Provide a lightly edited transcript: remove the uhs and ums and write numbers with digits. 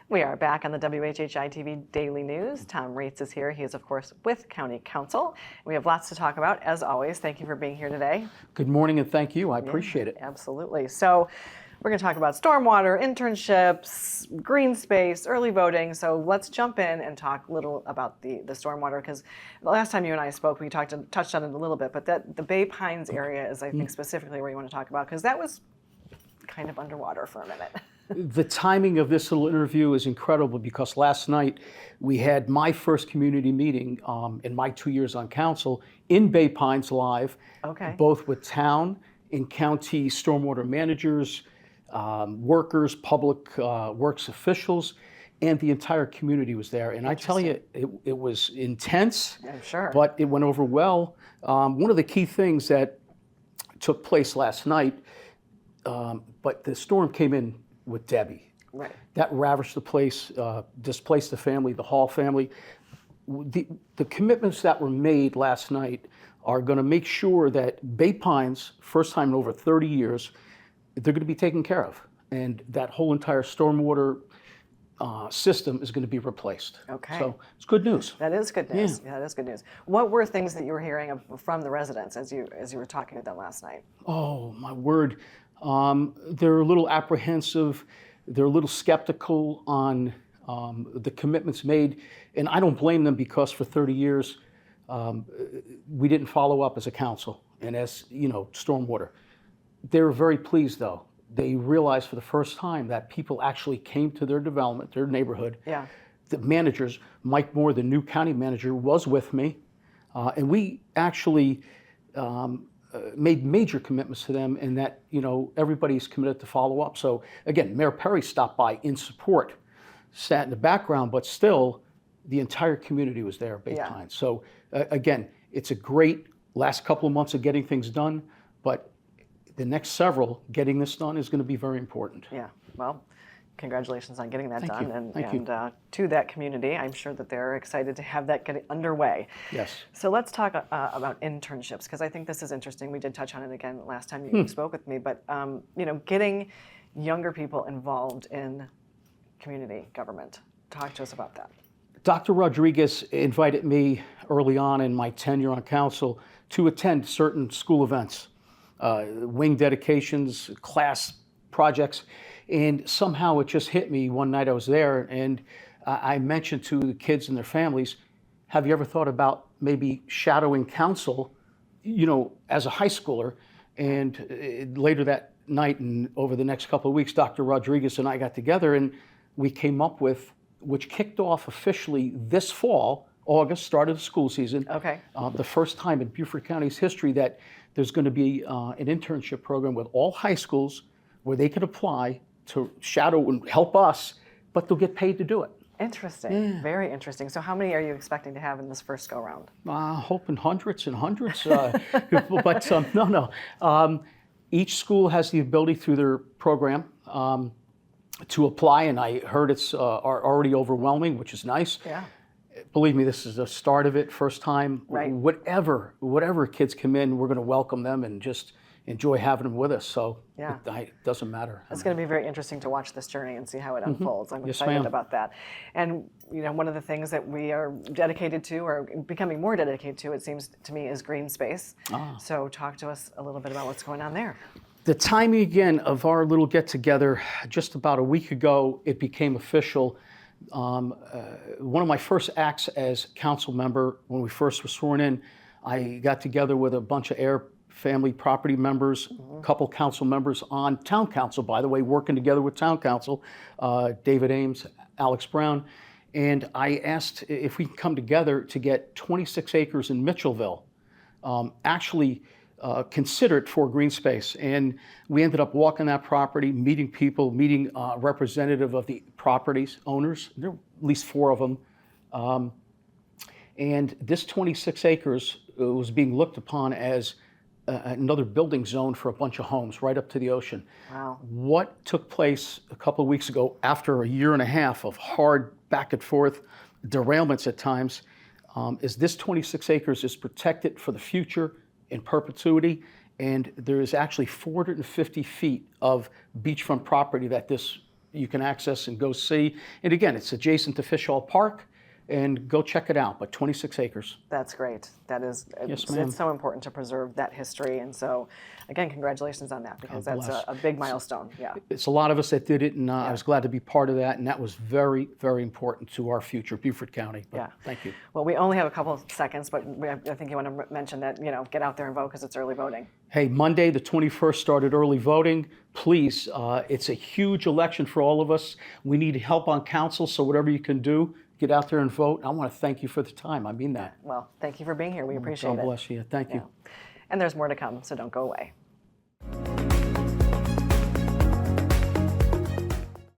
We are back on the WHHI-TV Daily News. Thomas.Reitz is here. He is, of course, with County Council. We have lots to talk about, as always. Thank you for being here today. Good morning, and thank you. I appreciate it. Absolutely. So we're going to talk about stormwater, internships, green space, early voting. So let's jump in and talk a little about the stormwater, because the last time you and I spoke, we touched on it a little bit, but the Bay Pines area is, I think, specifically where you want to talk about, because that was kind of underwater for a minute. The timing of this little interview is incredible, because last night we had my first community meeting in my 2 years on council in Bay Pines live, both with town and county stormwater managers, workers, public works officials, and the entire community was there. And I tell you, it was intense, I'm sure, but it went over well. One of the key things that took place last night, but the storm came in with Debbie. Right. That ravaged the place, displaced the family, the Hall family. The commitments that were made last night are going to make sure that Bay Pines, first time in over 30 years, they're going to be taken care of. And that whole entire stormwater system is going to be replaced. Okay. So it's good news. That is good news. Yeah, that is good news. What were things that you were hearing from the residents as you were talking to them last night? Oh, my word. They're a little apprehensive. They're a little skeptical on the commitments made. And I don't blame them, because for 30 years, we didn't follow up as a council and as, stormwater. They were very pleased, though. They realized for the first time that people actually came to their development, their neighborhood. Yeah. The managers, Mike Moore, the new county manager, was with me. And we actually made major commitments to them, and that, everybody's committed to follow up. So again, Mayor Perry stopped by in support, sat in the background, but still the entire community was there, Bay Pines. So again, it's a great last couple of months of getting things done, but the next several, getting this done, is going to be very important. Yeah, well, congratulations on getting that Thank done. you. And, Thank you. To that community, I'm sure that they're excited to have that get underway. Yes. So let's talk about internships, because I think this is interesting. We did touch on it again last time you spoke with me, but getting younger people involved in community government. Talk to us about that. Dr. Rodriguez invited me early on in my tenure on council to attend certain school events, wing dedications, class projects, and somehow it just hit me one night I was there, and I mentioned to the kids and their families, have you ever thought about maybe shadowing council, as a high schooler? And later that night and over the next couple of weeks, Dr. Rodriguez and I got together and we came up with, which kicked off officially this fall, August, start of the school season. Okay. The first time in Beaufort County's history that there's going to be an internship program with all high schools where they can apply to shadow and help us, but they'll get paid to do it. Interesting. Yeah. Very interesting. So how many are you expecting to have in this first go round? Hoping hundreds and hundreds, but no. Each school has the ability through their program to apply, and I heard it's are already overwhelming, which is nice. Yeah. Believe me, this is the start of it, first time. Right. Whatever kids come in, we're going to welcome them and just enjoy having them with us. So yeah. it doesn't matter. It's going to be very interesting to watch this journey and see how it unfolds. I'm Yes, excited ma'am. about that. And one of the things that we are dedicated to, or becoming more dedicated to, it seems to me, is green space. So talk to us a little bit about what's going on there. The timing again of our little get together, just about a week ago, it became official. One of my first acts as council member, when we first were sworn in, I got together with a bunch of Air family property members, a couple council members on town council, by the way, working together with town council, David Ames, Alex Brown, and I asked if we can come together to get 26 acres in Mitchellville, actually considered for green space. And we ended up walking that property, meeting people, meeting representative of the properties owners. There were at least 4 of them. And this 26 acres was being looked upon as another building zone for a bunch of homes right up to the ocean. Wow. What took place a couple of weeks ago, after a year and a half of hard back and forth derailments at times, is this 26 acres is protected for the future in perpetuity, and there is actually 450 feet of beachfront property that this you can access and go see. And again, it's adjacent to Fish Hall Park, and go check it out, but 26 acres. That's great. That is, Yes, ma'am. it's so important to preserve that history. And so, again, congratulations on that, because that's a big milestone. Yeah. It's a lot of us that did it, and I was glad to be part of that, and that was very, very important to our future, Beaufort County. But Yeah. Thank you. Well, we only have a couple of seconds, but I think you want to mention that, get out there and vote because it's early voting. Hey, Monday, the 21st, started early voting. Please, it's a huge election for all of us. We need help on council, so whatever you can do, get out there and vote. I want to thank you for the time. I mean that. Well, thank you for being here. We appreciate God it. bless you. Thank you. And there's more to come, so don't go away.